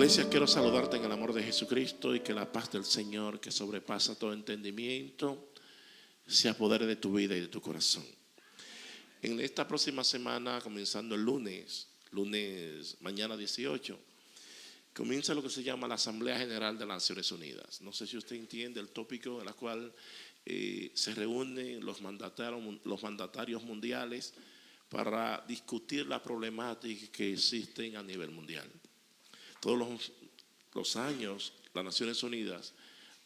Iglesia, quiero saludarte en el amor de Jesucristo y que la paz del Señor, que sobrepasa todo entendimiento, se apodere de tu vida y de tu corazón. En esta próxima semana, comenzando el lunes mañana 18, comienza lo que se llama la Asamblea General de las Naciones Unidas. No sé si usted entiende el tópico en el cual se reúnen los mandatarios mundiales para discutir las problemáticas que existen a nivel mundial. Todos los años, las Naciones Unidas,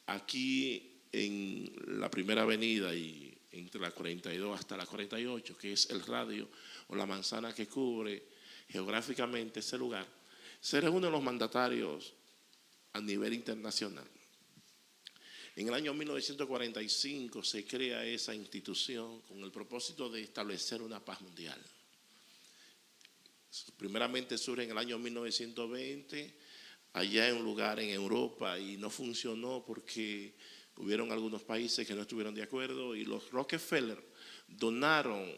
aquí en la Primera Avenida y entre la 42 hasta la 48, que es el radio o la manzana que cubre geográficamente ese lugar, se reúnen los mandatarios a nivel internacional. En el año 1945 se crea esa institución con el propósito de establecer una paz mundial. Primeramente surge en el año 1920, allá en un lugar en Europa, y no funcionó porque hubieron algunos países que no estuvieron de acuerdo, y los Rockefeller donaron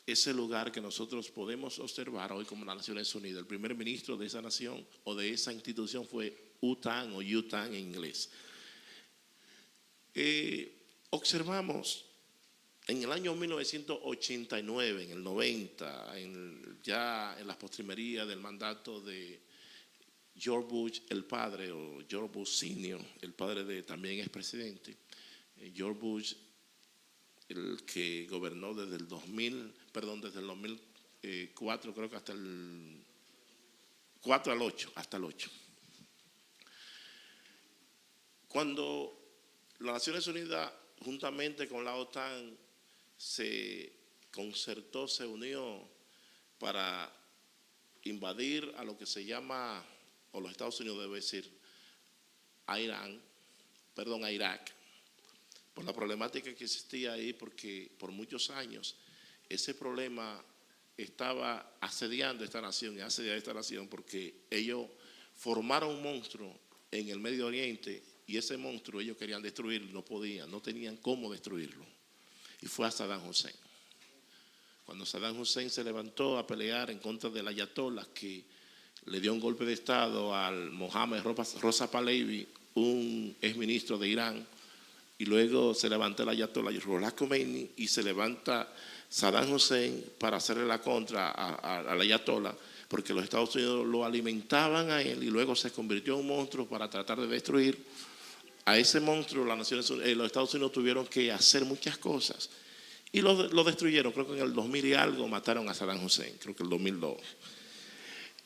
ese lugar que nosotros podemos observar hoy como las Naciones Unidas. El primer ministro de esa nación o de esa institución fue UTAN o UTAN en inglés. Observamos en el año 1989, en el 90, ya en las postrimerías del mandato de George Bush, el padre, o George Bush Senior, el padre también es presidente, George Bush, el que gobernó desde el 2004, creo que hasta el 4 al 8, hasta el 8. Cuando las Naciones Unidas, juntamente con la OTAN, se concertó, se unió para invadir a lo que se llama, o los Estados Unidos debe decir, a Irak, por la problemática que existía ahí, porque por muchos años ese problema estaba asediando esta nación, porque ellos formaron un monstruo en el Medio Oriente, y ese monstruo ellos querían destruirlo, no podían, no tenían cómo destruirlo. Y fue a Saddam Hussein. Cuando Saddam Hussein se levantó a pelear en contra del ayatollah, que le dio un golpe de estado al Mohammad Reza Pahlavi, un exministro de Irán, y luego se levanta el ayatollah Ruhollah Khomeini, y se levanta Saddam Hussein para hacerle la contra al ayatollah, porque los Estados Unidos lo alimentaban a él, y luego se convirtió en un monstruo para tratar de destruir a ese monstruo. Los Estados Unidos tuvieron que hacer muchas cosas y lo destruyeron. Creo que en el 2000 y algo mataron a Saddam Hussein, creo que el 2002.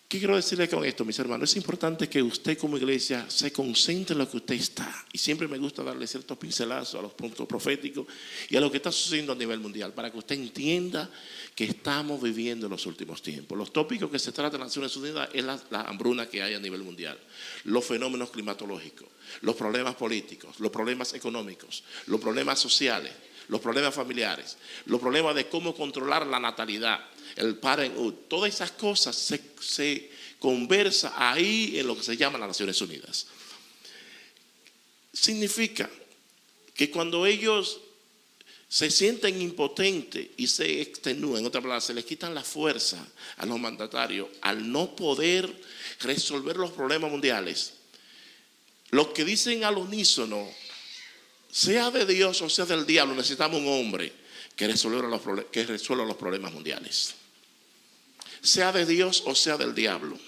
¿Qué quiero decirle con esto, mis hermanos? Es importante que usted como iglesia se concentre en lo que usted está. Y siempre me gusta darle ciertos pincelazos a los puntos proféticos y a lo que está sucediendo a nivel mundial, para que usted entienda que estamos viviendo en los últimos tiempos. Los tópicos que se tratan en las Naciones Unidas es la hambruna que hay a nivel mundial, los fenómenos climatológicos, los problemas políticos, los problemas económicos, los problemas sociales, los problemas familiares, los problemas de cómo controlar la natalidad, el parenthood. Todas esas cosas se conversa ahí en lo que se llama las Naciones Unidas. Significa que cuando ellos se sienten impotentes y se extenúan, en otras palabras, se les quitan la fuerza a los mandatarios al no poder resolver los problemas mundiales, los que dicen al unísono, sea de Dios o sea del diablo, necesitamos un hombre que resuelva los problemas mundiales. Sea de Dios o sea del diablo.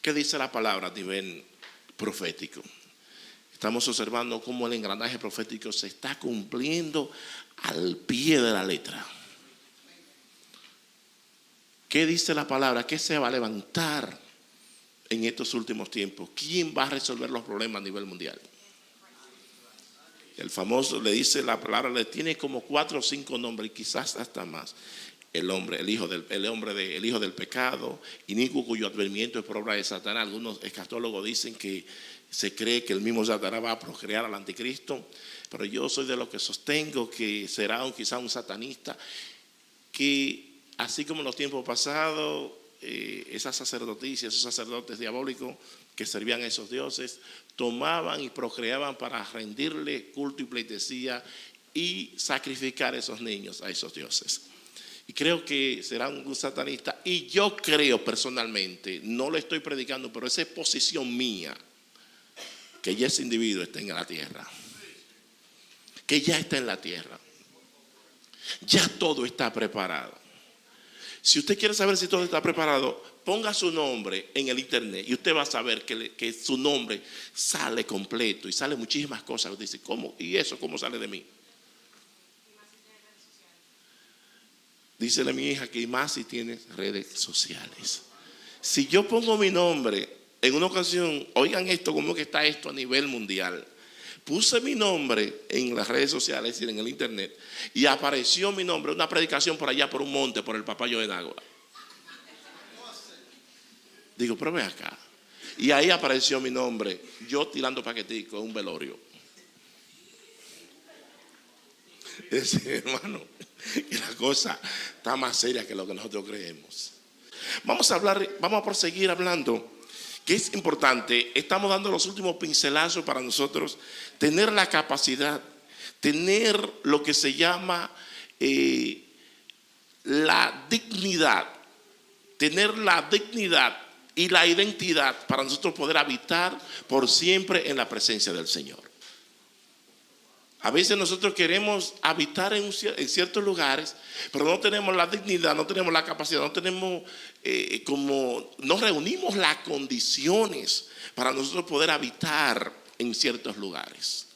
¿Qué dice la palabra a nivel profético? Estamos observando cómo el engranaje profético se está cumpliendo al pie de la letra. ¿Qué dice la palabra? ¿Qué se va a levantar en estos últimos tiempos? ¿Quién va a resolver los problemas a nivel mundial? El famoso, le dice la palabra, le tiene como 4 o 5 nombres, y quizás hasta más. El hijo del pecado, inicuo, cuyo advenimiento es por obra de Satanás. Algunos escatólogos dicen que se cree que el mismo Satanás va a procrear al anticristo, pero yo soy de los que sostengo que será quizá un satanista, que así como en los tiempos pasados, esas sacerdotisas, esos sacerdotes diabólicos que servían a esos dioses, tomaban y procreaban para rendirle culto y pleitesía y sacrificar a esos niños a esos dioses. Y creo que será un satanista. Y yo creo personalmente, no le estoy predicando, pero esa es posición mía, que ya ese individuo está en la tierra. Que ya está en la tierra. Ya todo está preparado. Si usted quiere saber si todo está preparado, ponga su nombre en el internet y usted va a saber que su nombre sale completo y sale muchísimas cosas. Usted dice, ¿cómo? ¿Y eso cómo sale de mí? Dícele a mi hija que más si tiene redes sociales. Si yo pongo mi nombre en una ocasión, oigan esto, cómo que está esto a nivel mundial. Puse mi nombre en las redes sociales, es decir, en el internet, y apareció mi nombre, una predicación por allá, por un monte, por el Papayo de Nagua. Digo, pero ve acá. Y ahí apareció mi nombre, yo tirando paquetico en un velorio. Es decir, hermano, que la cosa está más seria que lo que nosotros creemos. Vamos a proseguir hablando. Que es importante, estamos dando los últimos pincelazos para nosotros tener la capacidad, tener lo que se llama la dignidad, tener la dignidad y la identidad para nosotros poder habitar por siempre en la presencia del Señor. A veces nosotros queremos habitar en ciertos lugares, pero no tenemos la dignidad, no tenemos la capacidad, no tenemos no reunimos las condiciones para nosotros poder habitar en ciertos lugares.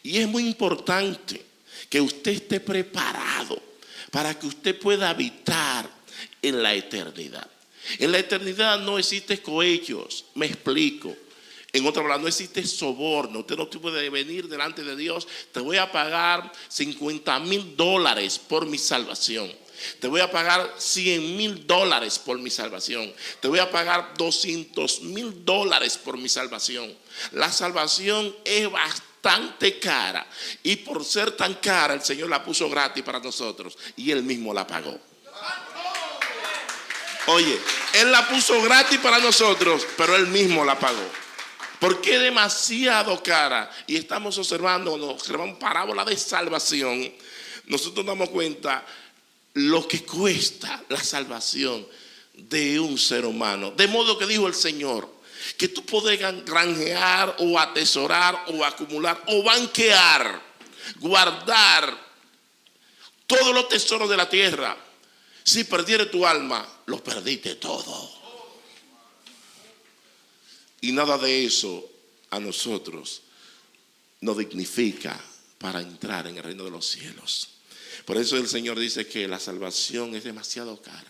Y es muy importante que usted esté preparado para que usted pueda habitar en la eternidad. En la eternidad no existe cohechos, me explico. En otras palabras, no existe soborno. Usted no puede venir delante de Dios. Te voy a pagar $50,000 por mi salvación. Te voy a pagar $100,000 por mi salvación. Te voy a pagar $200,000 por mi salvación. La salvación es bastante cara. Y por ser tan cara, el Señor la puso gratis para nosotros. Y Él mismo la pagó. Oye, Él la puso gratis para nosotros, pero Él mismo la pagó. Porque es demasiado cara. Y estamos observando parábola de salvación. Nosotros damos cuenta lo que cuesta la salvación de un ser humano. De modo que dijo el Señor, que tú puedes granjear o atesorar o acumular o banquear, guardar todos los tesoros de la tierra. Si perdieres tu alma, lo perdiste todo. Y nada de eso a nosotros nos dignifica para entrar en el reino de los cielos. Por eso el Señor dice que la salvación es demasiado cara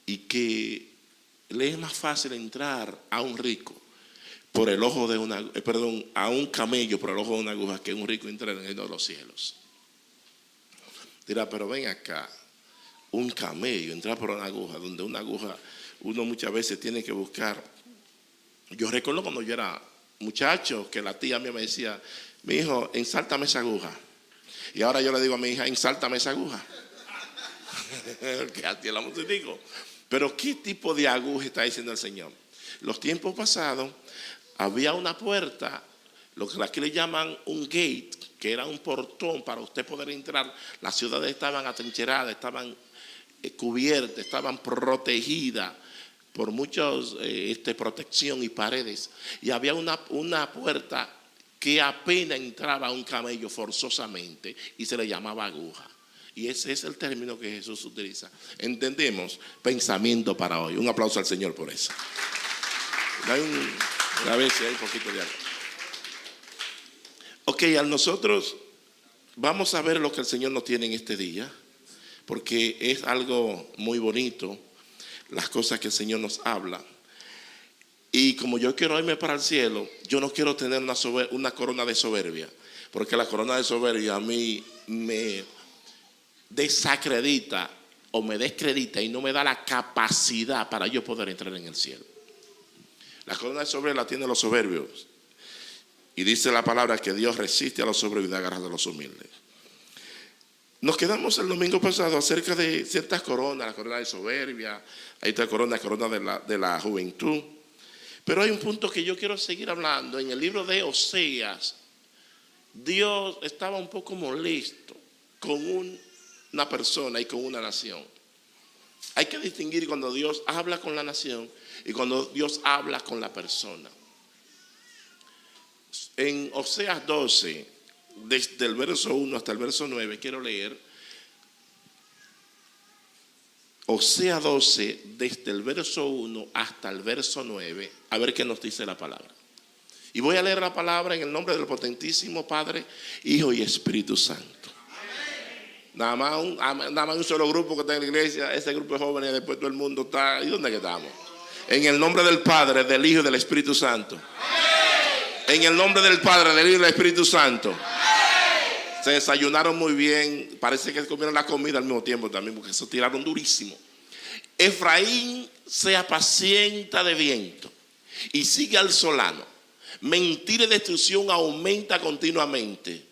y que le es más fácil entrar a un rico por el ojo de a un camello por el ojo de una aguja que un rico entrar en el reino de los cielos. Dirá, pero ven acá, un camello, entrar por una aguja, donde una aguja uno muchas veces tiene que buscar. Yo recuerdo cuando yo era muchacho que la tía mía me decía, mi hijo, ensáltame esa aguja. Y ahora yo le digo a mi hija, ensáltame esa aguja. Que a ti la digo. Pero ¿qué tipo de aguja está diciendo el Señor? Los tiempos pasados había una puerta, lo que aquí le llaman un gate, que era un portón para usted poder entrar. Las ciudades estaban atrincheradas, estaban cubiertas, estaban protegidas por muchas protección y paredes. Y había una puerta que apenas entraba un camello forzosamente y se le llamaba aguja. Y ese es el término que Jesús utiliza. ¿Entendemos? Pensamiento para hoy. Un aplauso al Señor por eso. A ver si hay un poquito de algo. Ok, a nosotros vamos a ver lo que el Señor nos tiene en este día, porque es algo muy bonito, las cosas que el Señor nos habla. Y como yo quiero irme para el cielo, yo no quiero tener una corona de soberbia, porque la corona de soberbia a mí me desacredita o me descredita y no me da la capacidad para yo poder entrar en el cielo. La corona de soberbia la tienen los soberbios. Y dice la palabra que Dios resiste a los soberbios y da gracia a los humildes. Nos quedamos el domingo pasado acerca de ciertas coronas, la corona de soberbia, hay otra corona, de la juventud. Pero hay un punto que yo quiero seguir hablando. En el libro de Oseas, Dios estaba un poco molesto con un una persona y con una nación. Hay que distinguir cuando Dios habla con la nación y cuando Dios habla con la persona. En Oseas 12, desde el verso 1 hasta el verso 9, quiero leer. Oseas 12, desde el verso 1 hasta el verso 9, a ver qué nos dice la palabra. Y voy a leer la palabra en el nombre del potentísimo Padre, Hijo y Espíritu Santo. Nada más un solo grupo que está en la iglesia, ese grupo de jóvenes, después todo el mundo está. ¿Y dónde que estamos? En el nombre del Padre, del Hijo y del Espíritu Santo. En el nombre del Padre, del Hijo y del Espíritu Santo. Se desayunaron muy bien, parece que comieron la comida al mismo tiempo también, porque se tiraron durísimo. Efraín se apacienta de viento y sigue al solano. Mentira y destrucción aumenta continuamente,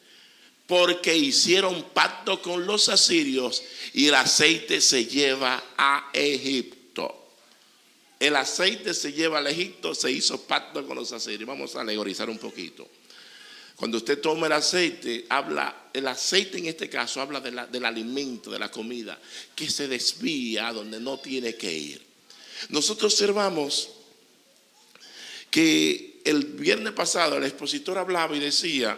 porque hicieron pacto con los asirios y el aceite se lleva a Egipto. El aceite se lleva a Egipto, se hizo pacto con los asirios. Vamos a alegorizar un poquito. Cuando usted toma el aceite en este caso habla del alimento, de la comida, que se desvía a donde no tiene que ir. Nosotros observamos que el viernes pasado el expositor hablaba y decía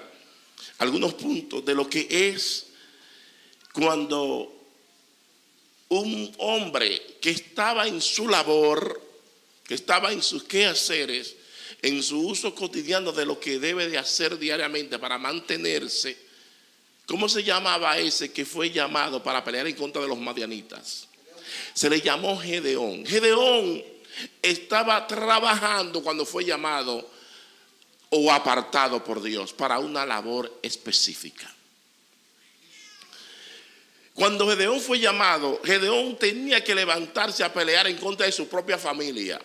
algunos puntos de lo que es cuando un hombre que estaba en su labor, que estaba en sus quehaceres, en su uso cotidiano de lo que debe de hacer diariamente para mantenerse. ¿Cómo se llamaba ese que fue llamado para pelear en contra de los madianitas? Se le llamó Gedeón. Gedeón estaba trabajando cuando fue llamado o apartado por Dios para una labor específica. Cuando Gedeón fue llamado, Gedeón tenía que levantarse a pelear en contra de su propia familia.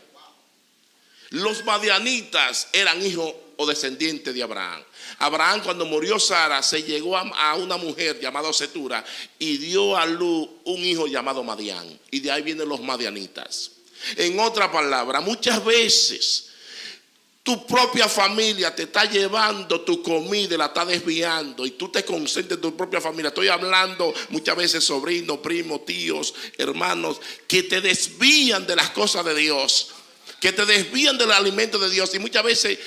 Los madianitas eran hijos o descendientes de Abraham. Abraham, cuando murió Sara, se llegó a una mujer llamada Setura y dio a luz un hijo llamado Madián. Y de ahí vienen los madianitas. En otra palabra, muchas veces tu propia familia te está llevando tu comida y la está desviando, y tú te concentras en tu propia familia. Estoy hablando muchas veces sobrinos, primos, tíos, hermanos, que te desvían de las cosas de Dios, que te desvían del alimento de Dios, y muchas veces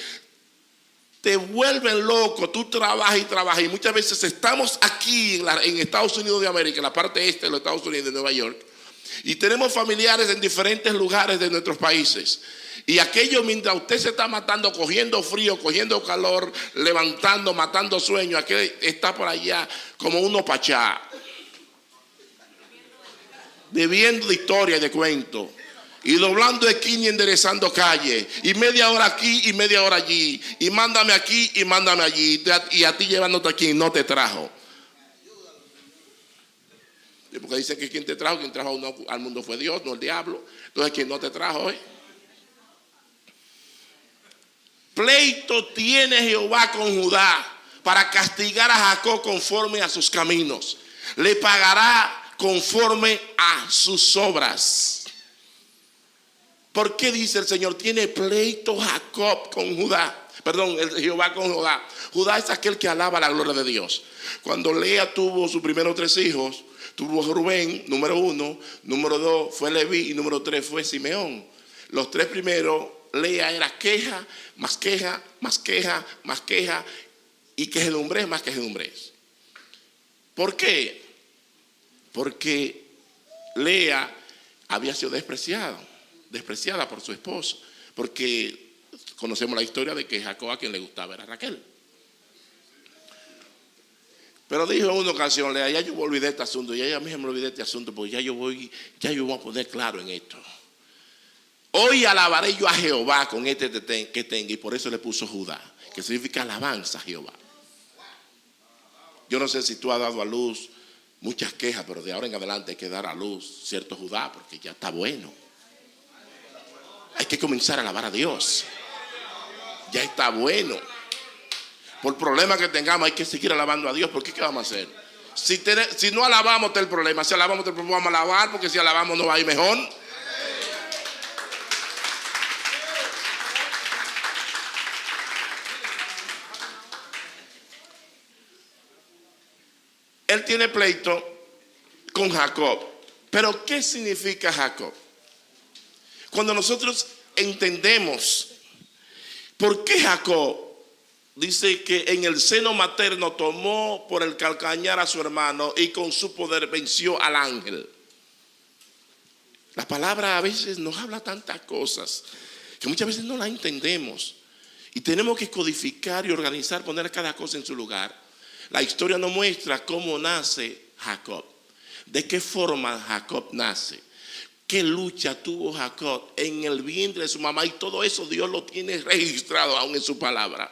te vuelven loco. Tú trabajas y trabajas, y muchas veces estamos aquí en Estados Unidos de América, en la parte este de los Estados Unidos de Nueva York, y tenemos familiares en diferentes lugares de nuestros países. Y aquello, mientras usted se está matando, cogiendo frío, cogiendo calor, levantando, matando sueños, aquel está por allá como uno pachá, viviendo de historia y de cuento, y doblando esquina y enderezando calle, y media hora aquí y media hora allí, y mándame aquí y mándame allí, y a ti llevándote aquí no te trajo. Porque dicen que quien te trajo, quien trajo al mundo fue Dios, no el diablo. Entonces, quien no te trajo hoy. Pleito tiene Jehová con Judá para castigar a Jacob conforme a sus caminos. Le pagará conforme a sus obras. ¿Por qué dice el Señor? Tiene pleito Jacob con Judá. Perdón, Jehová con Judá. Judá es aquel que alaba la gloria de Dios. Cuando Lea tuvo sus primeros 3 hijos, tuvo Rubén, número 1, número 2 fue Leví y número 3 fue Simeón. Los 3 primeros, Lea era queja, más queja, más queja, más queja, y quejedumbrez más quejedumbrez. ¿Por qué? Porque Lea había sido despreciada por su esposo, porque conocemos la historia de que Jacob a quien le gustaba era Raquel. Pero dijo en una ocasión, Lea, ya yo me olvidé de este asunto, ya mismo me olvidé de este asunto, porque ya yo voy a poner claro en esto. Hoy alabaré yo a Jehová con este que tenga, y por eso le puso Judá, que significa alabanza a Jehová. Yo no sé si tú has dado a luz muchas quejas, pero de ahora en adelante hay que dar a luz cierto Judá, porque ya está bueno. Hay que comenzar a alabar a Dios. Ya está bueno. Por problema que tengamos, hay que seguir alabando a Dios. ¿Por qué vamos a hacer? Si no alabamos, está el problema. Si alabamos, vamos a alabar, porque si alabamos no va a ir mejor. Él tiene pleito con Jacob. Pero ¿qué significa Jacob? Cuando nosotros entendemos por qué Jacob dice que en el seno materno tomó por el calcañar a su hermano y con su poder venció al ángel. La palabra a veces nos habla tantas cosas que muchas veces no la entendemos. Y tenemos que codificar y organizar, poner cada cosa en su lugar. La historia nos muestra cómo nace Jacob. De qué forma Jacob nace. Qué lucha tuvo Jacob en el vientre de su mamá. Y todo eso Dios lo tiene registrado aún en su palabra.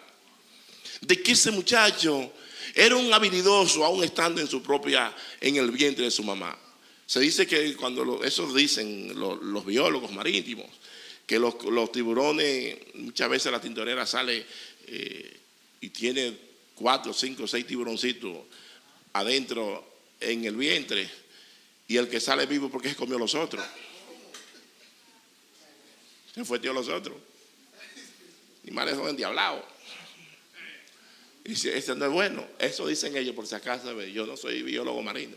De que ese muchacho era un habilidoso aún estando en el vientre de su mamá. Se dice que cuando eso dicen los biólogos marítimos, que los tiburones, muchas veces la tintorera sale y tiene 4, 5, 6 tiburoncitos adentro en el vientre, y el que sale vivo porque se comió los otros. Se fue tío los otros. Y más son endiablados. Y dice, ese no es bueno. Eso dicen ellos por si acaso. Yo no soy biólogo marino.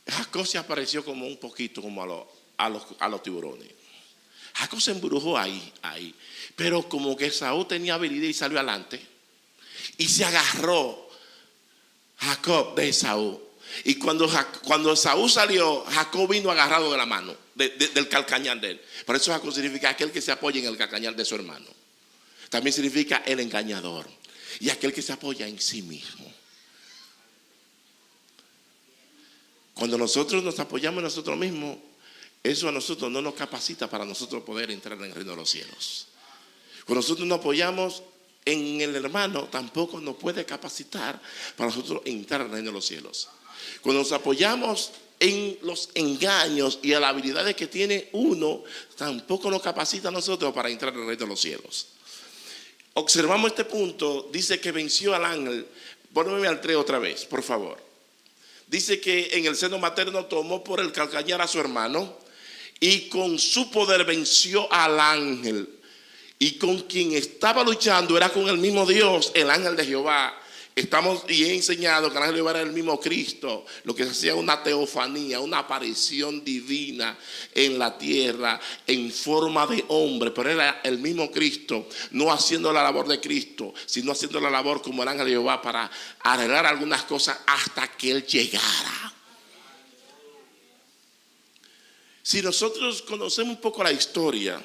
Jacob se apareció como un poquito como a los tiburones. Jacob se embrujó ahí. Pero como que Saúl tenía habilidad y salió adelante. Y se agarró Jacob de Saúl. Y cuando Saúl salió, Jacob vino agarrado de la mano, del calcañar de él. Por eso Jacob significa aquel que se apoya en el calcañar de su hermano. También significa el engañador y aquel que se apoya en sí mismo. Cuando nosotros nos apoyamos en nosotros mismos, eso a nosotros no nos capacita para nosotros poder entrar en el reino de los cielos. Cuando nosotros nos apoyamos en el hermano, tampoco nos puede capacitar para nosotros entrar en el reino de los cielos. Cuando nos apoyamos en los engaños y a las habilidades que tiene uno, tampoco nos capacita a nosotros para entrar en el reino de los cielos. Observamos este punto, dice que venció al ángel. Pónmeme al 3 otra vez, por favor. Dice que en el seno materno tomó por el calcañar a su hermano y con su poder venció al ángel. Y con quien estaba luchando era con el mismo Dios, el ángel de Jehová. He enseñado que el ángel de Jehová era el mismo Cristo, lo que se hacía una teofanía, una aparición divina en la tierra en forma de hombre, pero era el mismo Cristo, no haciendo la labor de Cristo, sino haciendo la labor como el ángel de Jehová para arreglar algunas cosas hasta que él llegara. Si nosotros conocemos un poco la historia,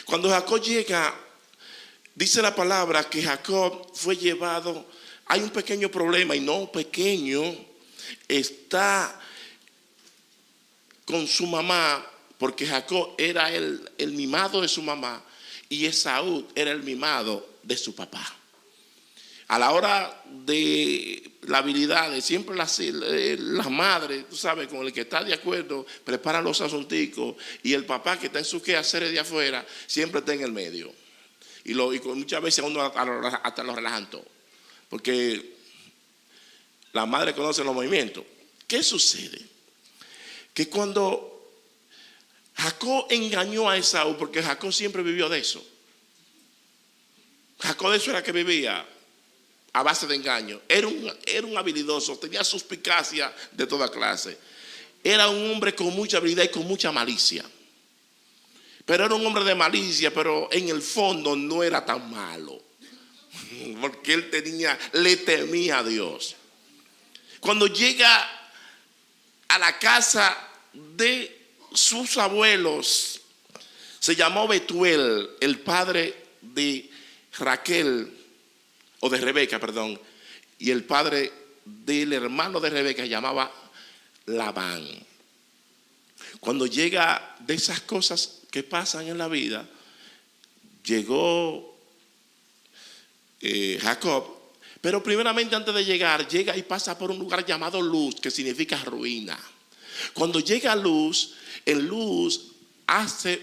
cuando Jacob llega, dice la palabra que Jacob fue llevado. Hay un pequeño problema, y no pequeño, está con su mamá, porque Jacob era el mimado de su mamá y Esaú era el mimado de su papá. A la hora de la habilidad, siempre las madres, tú sabes, con el que está de acuerdo, preparan los asunticos, y el papá que está en sus quehaceres de afuera siempre está en el medio. Y muchas veces uno hasta lo relajan todo. Porque la madre conoce los movimientos. ¿Qué sucede? Que cuando Jacob engañó a Esaú, porque Jacob siempre vivió de eso. Jacob de eso era que vivía, a base de engaño. Era un habilidoso, tenía suspicacia de toda clase. Era un hombre con mucha habilidad y con mucha malicia. Pero era un hombre de malicia, pero en el fondo no era tan malo. Porque él le temía a Dios. Cuando llega a la casa de sus abuelos, se llamó Betuel, el padre de Raquel, o de Rebeca, perdón, y el padre del hermano de Rebeca se llamaba Labán. Cuando llega de esas cosas que pasan en la vida, llegó Jacob, pero primeramente antes de llegar, llega y pasa por un lugar llamado Luz, que significa ruina. Cuando llega a Luz, en Luz hace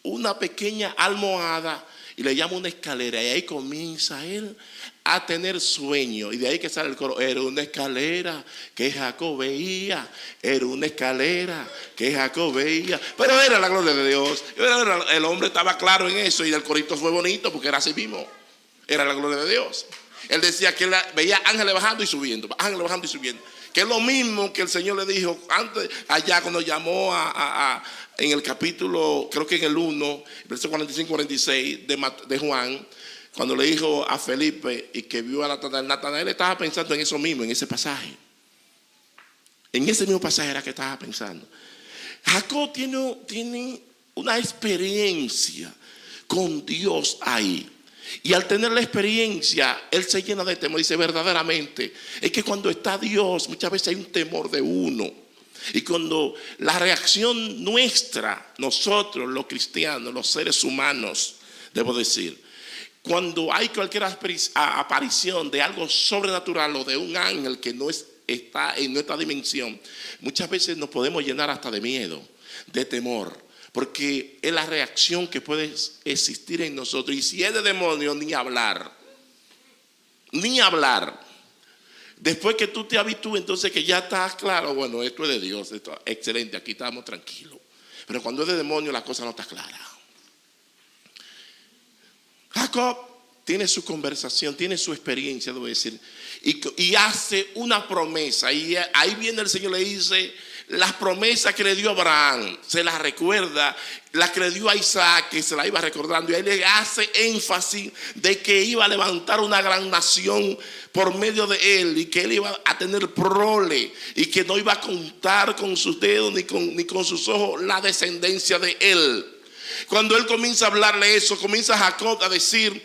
una pequeña almohada y le llama una escalera, y ahí comienza él a tener sueño, y de ahí que sale el coro: era una escalera que Jacob veía, era una escalera que Jacob veía. Pero era la gloria de Dios. El hombre estaba claro en eso, y el corito fue bonito porque era así mismo. Era la gloria de Dios. Él decía que él veía ángeles bajando y subiendo, ángeles bajando y subiendo. Que es lo mismo que el Señor le dijo antes, allá cuando llamó en el capítulo, creo que en el 1, verso 45-46 de Juan, cuando le dijo a Felipe y que vio a Natanael. Natanael estaba pensando en eso mismo, en ese pasaje. En ese mismo pasaje era que estaba pensando. Jacob tiene una experiencia con Dios ahí. Y al tener la experiencia, él se llena de temor. Dice, verdaderamente, es que cuando está Dios, muchas veces hay un temor de uno. Y cuando la reacción nuestra, nosotros los cristianos, los seres humanos, debo decir, cuando hay cualquier aparición de algo sobrenatural o de un ángel que no está en nuestra dimensión, muchas veces nos podemos llenar hasta de miedo, de temor. Porque es la reacción que puede existir en nosotros. Y si es de demonio, ni hablar. Ni hablar. Después que tú te habitúes, entonces que ya estás claro, bueno, esto es de Dios, esto es excelente, aquí estamos tranquilos. Pero cuando es de demonio, la cosa no está clara. Jacob tiene su conversación, tiene su experiencia, debo decir, y hace una promesa. Y ahí viene el Señor, le dice, las promesas que le dio a Abraham, se las recuerda, las que le dio a Isaac, que se la iba recordando. Y ahí le hace énfasis de que iba a levantar una gran nación por medio de él, y que él iba a tener prole, y que no iba a contar con sus dedos ni con sus ojos la descendencia de él. Cuando él comienza a hablarle eso, comienza Jacob a decir,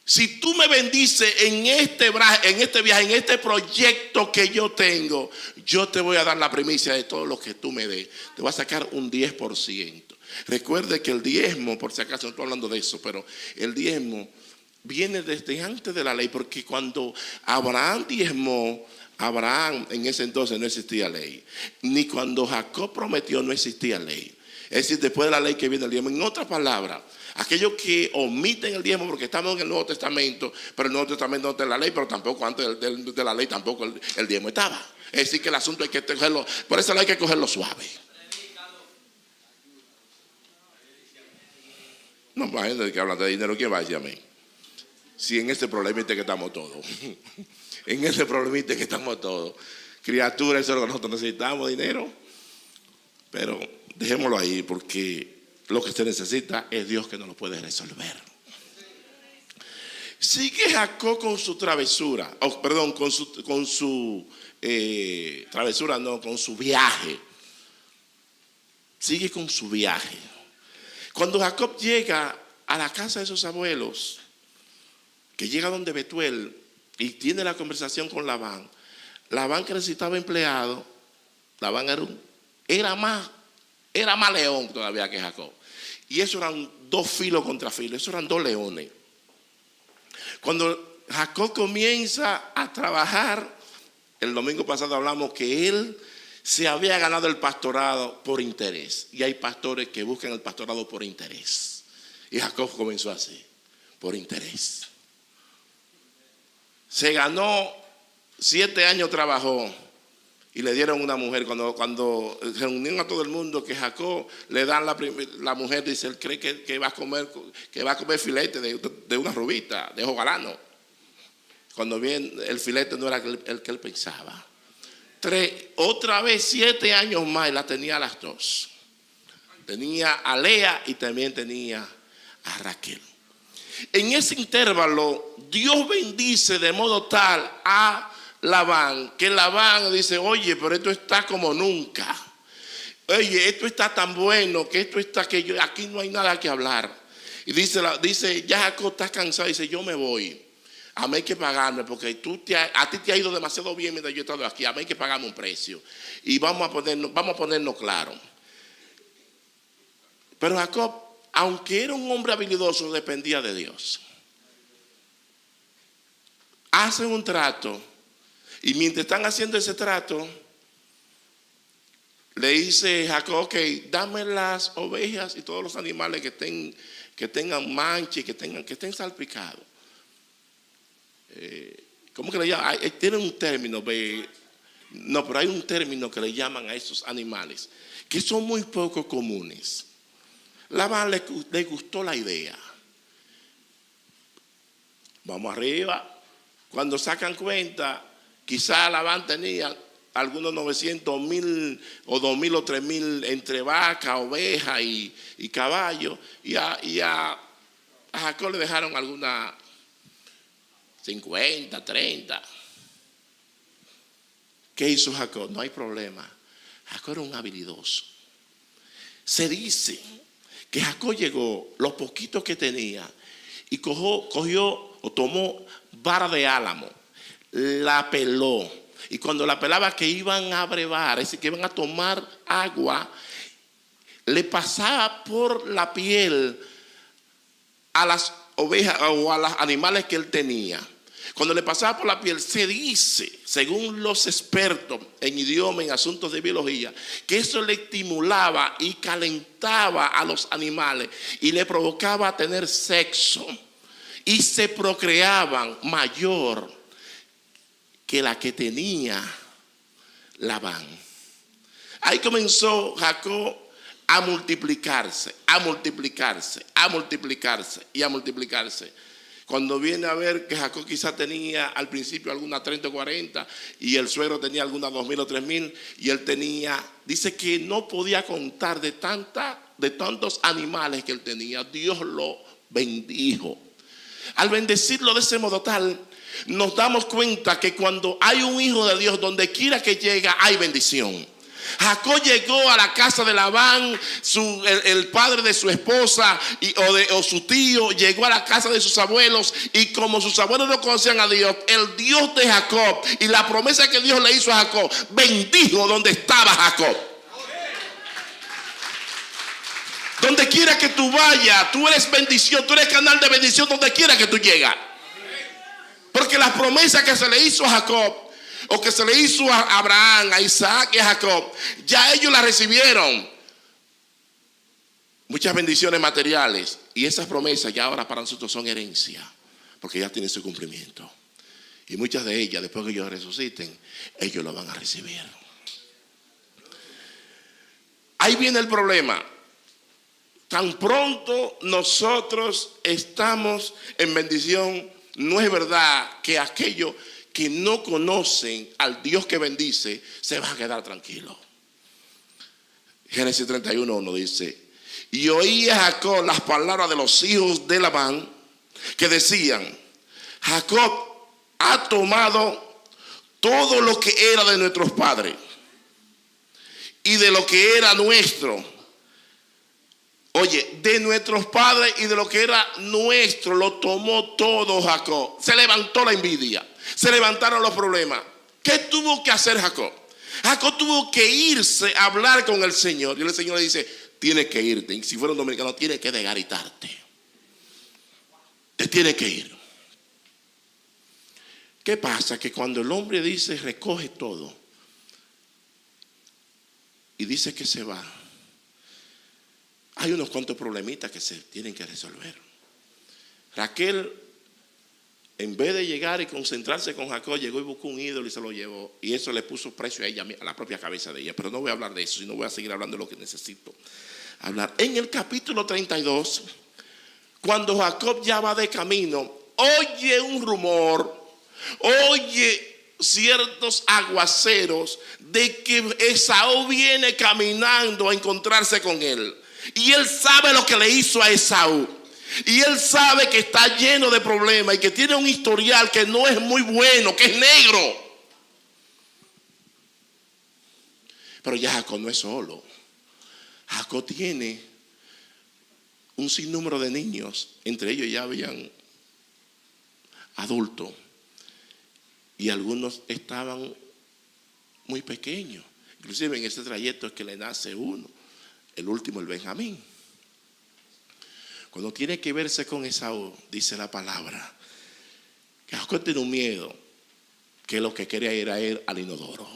si tú me bendices en este viaje, en este proyecto que yo tengo, yo te voy a dar la primicia de todo lo que tú me des. Te voy a sacar un 10%. Recuerde que el diezmo, por si acaso no estoy hablando de eso, pero el diezmo viene desde antes de la ley, porque cuando Abraham diezmó, Abraham en ese entonces no existía ley. Ni cuando Jacob prometió no existía ley. Es decir, después de la ley que viene el diezmo. En otras palabras, aquellos que omiten el diezmo porque estamos en el Nuevo Testamento, pero el Nuevo Testamento no está en la ley, pero tampoco antes de la ley tampoco el diezmo estaba. Es decir, que el asunto hay que cogerlo, por eso hay que cogerlo suave. No, imagínate que hablan de dinero, ¿quién va a decir amén? Si en ese problemita que estamos todos. En ese problemita que estamos todos. Criaturas, eso es lo que nosotros necesitamos, dinero. Pero dejémoslo ahí, porque lo que se necesita es Dios que nos lo puede resolver. Sigue Jacob con su travesura, con su travesura, no, con su viaje. Sigue con su viaje. Cuando Jacob llega a la casa de sus abuelos, que llega donde Betuel y tiene la conversación con Labán, Labán que necesitaba empleado, Labán era más león todavía que Jacob. Y eso eran dos filos contra filos, eso eran dos leones. Cuando Jacob comienza a trabajar, el domingo pasado hablamos que él se había ganado el pastorado por interés. Y hay pastores que buscan el pastorado por interés. Y Jacob comenzó así, por interés. Se ganó, 7 años trabajó. Y le dieron una mujer. Cuando reunieron a todo el mundo, que Jacob le dan la mujer, dice, él cree que va a comer filete de una rubita, de ojo galano. Cuando bien el filete no era el que él pensaba. Otra vez 7 años más, y la tenía a las dos. Tenía a Lea y también tenía a Raquel. En ese intervalo, Dios bendice de modo tal a Labán, que Labán dice, oye, pero esto está como nunca. Oye, esto está tan bueno, que esto está que aquí no hay nada que hablar. Y dice, ya Jacob está cansado, dice, yo me voy. A mí hay que pagarme, porque a ti te ha ido demasiado bien mientras yo he estado aquí. A mí hay que pagarme un precio. Y vamos a ponernos claro. Pero Jacob, aunque era un hombre habilidoso, dependía de Dios. Hacen un trato. Y mientras están haciendo ese trato, le dice Jacob, ok, dame las ovejas y todos los animales que tengan mancha y que estén salpicados. ¿Cómo que le llaman? Tienen un término, no, pero hay un término que le llaman a esos animales, que son muy poco comunes. Labán le gustó la idea. Vamos arriba. Cuando sacan cuenta, quizá Labán tenía algunos 900,000 o 2,000 o 3,000 entre vaca, oveja y caballo. Y a Jacob le dejaron algunas 50, 30. ¿Qué hizo Jacob? No hay problema. Jacob era un habilidoso. Se dice que Jacob llegó, lo poquito que tenía, y cogió o tomó vara de álamo, la peló. Y cuando la pelaba, que iban a brevar, es decir, que iban a tomar agua, le pasaba por la piel a las ovejas o a los animales que él tenía. Cuando le pasaba por la piel, se dice, según los expertos en idioma, en asuntos de biología, que eso le estimulaba y calentaba a los animales y le provocaba tener sexo, y se procreaban mayor que la que tenía Labán. Ahí comenzó Jacob a multiplicarse, a multiplicarse, a multiplicarse y a multiplicarse. Cuando viene a ver que Jacob quizá tenía al principio algunas 30 o 40 y el suegro tenía algunas 2,000 o 3,000, y él tenía, dice que no podía contar de tantos animales que él tenía. Dios lo bendijo. Al bendecirlo de ese modo tal, nos damos cuenta que cuando hay un hijo de Dios, donde quiera que llega, hay bendición. Jacob llegó a la casa de Labán, el padre de su esposa o su tío, llegó a la casa de sus abuelos, y como sus abuelos no conocían a Dios, el Dios de Jacob y la promesa que Dios le hizo a Jacob, bendijo donde estaba Jacob. Donde quiera que tú vayas, tú eres bendición, tú eres canal de bendición donde quiera que tú llegas. Porque las promesas que se le hizo a Jacob, o que se le hizo a Abraham, a Isaac y a Jacob, ya ellos las recibieron. Muchas bendiciones materiales, y esas promesas ya ahora para nosotros son herencia, porque ya tienen su cumplimiento. Y muchas de ellas, después que ellos resuciten, ellos lo van a recibir. Ahí viene el problema. Tan pronto nosotros estamos en bendición, no es verdad que aquellos que no conocen al Dios que bendice se van a quedar tranquilos. Génesis 31:1 dice: y oía Jacob las palabras de los hijos de Labán, que decían: Jacob ha tomado todo lo que era de nuestros padres y de lo que era nuestro. Oye, de nuestros padres y de lo que era nuestro, lo tomó todo Jacob. Se levantó la envidia, se levantaron los problemas. ¿Qué tuvo que hacer Jacob? Jacob tuvo que irse a hablar con el Señor. Y el Señor le dice: tienes que irte. Y si fuera un dominicano, tienes que desgaritarte. Te tienes que ir. ¿Qué pasa? Que cuando el hombre dice recoge todo y dice que se va, hay unos cuantos problemitas que se tienen que resolver. Raquel, en vez de llegar y concentrarse con Jacob, llegó y buscó un ídolo y se lo llevó. Y eso le puso precio a ella, a la propia cabeza de ella. Pero no voy a hablar de eso, sino voy a seguir hablando de lo que necesito hablar. En el capítulo 32, cuando Jacob ya va de camino, oye un rumor, oye ciertos aguaceros de que Esaú viene caminando a encontrarse con él. Y él sabe lo que le hizo a Esaú. Y él sabe que está lleno de problemas y que tiene un historial que no es muy bueno, que es negro. Pero ya Jacob no es solo. Jacob tiene un sinnúmero de niños. Entre ellos ya habían adultos. Y algunos estaban muy pequeños. Inclusive en ese trayecto es que le nace uno. El último, el Benjamín. Cuando tiene que verse con Esaú, dice la palabra que Jacob tiene un miedo, que lo que quería era ir al inodoro.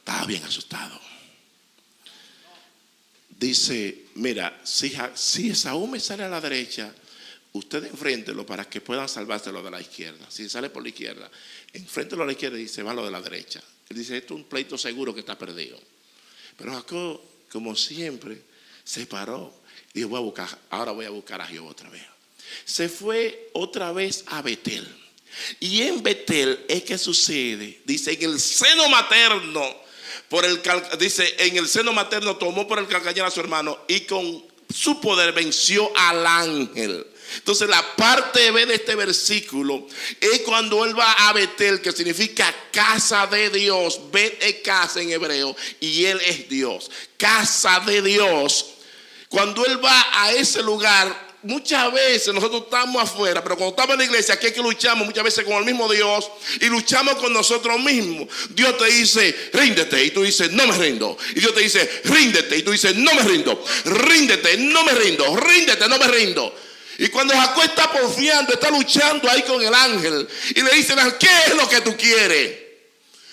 Estaba bien asustado. Dice: mira, si Esaú me sale a la derecha, usted enfréntelo para que puedan salvarse lo de la izquierda. Si sale por la izquierda, enfréntelo a la izquierda y se va lo de la derecha. Él dice: esto es un pleito seguro que está perdido. Pero Jacob, como siempre, se paró y dijo: ahora voy a buscar a Jehová otra vez. Se fue otra vez a Betel. Y en Betel es que sucede, dice, en el seno materno, dice, en el seno materno tomó por el calcañar a su hermano y con su poder venció al ángel. Entonces la parte B de este versículo es cuando él va a Betel, que significa casa de Dios. Bet es casa en hebreo y él es Dios, casa de Dios. Cuando él va a ese lugar, muchas veces nosotros estamos afuera, pero cuando estamos en la iglesia, aquí es que luchamos muchas veces con el mismo Dios y luchamos con nosotros mismos. Dios te dice, ríndete, y tú dices, no me rindo. Y Dios te dice, ríndete, y tú dices, no me rindo. Ríndete, no me rindo. Ríndete, no me rindo. Y cuando Jacob está porfiando, está luchando ahí con el ángel, y le dice, ¿qué es lo que tú quieres?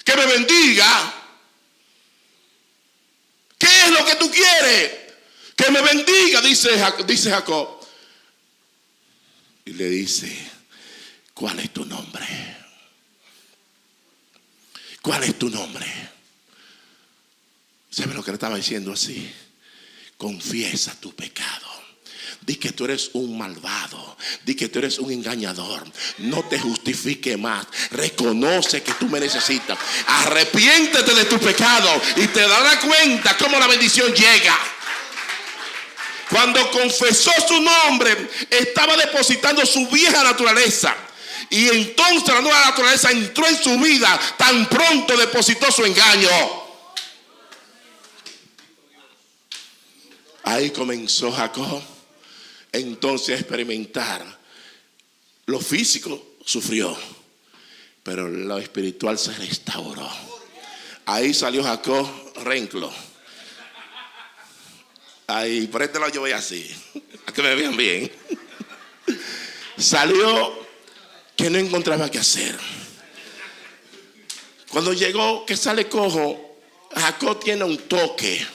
Que me bendiga. ¿Qué es lo que tú quieres? Que me bendiga, dice Jacob. Y le dice, ¿cuál es tu nombre? ¿Cuál es tu nombre? ¿Sabe lo que le estaba diciendo así? Confiesa tu pecado. Di que tú eres un malvado. Di que tú eres un engañador. No te justifique más. Reconoce que tú me necesitas. Arrepiéntete de tu pecado y te darás cuenta cómo la bendición llega. Cuando confesó su nombre, estaba depositando su vieja naturaleza. Y entonces la nueva naturaleza entró en su vida tan pronto depositó su engaño. Ahí comenzó Jacob entonces a experimentar. Lo físico sufrió, pero lo espiritual se restauró. Ahí salió Jacob renclo. Ahí, por este lado yo voy así, a que me vean bien. Salió que no encontraba qué hacer. Cuando llegó, que sale cojo, Jacob tiene un toque.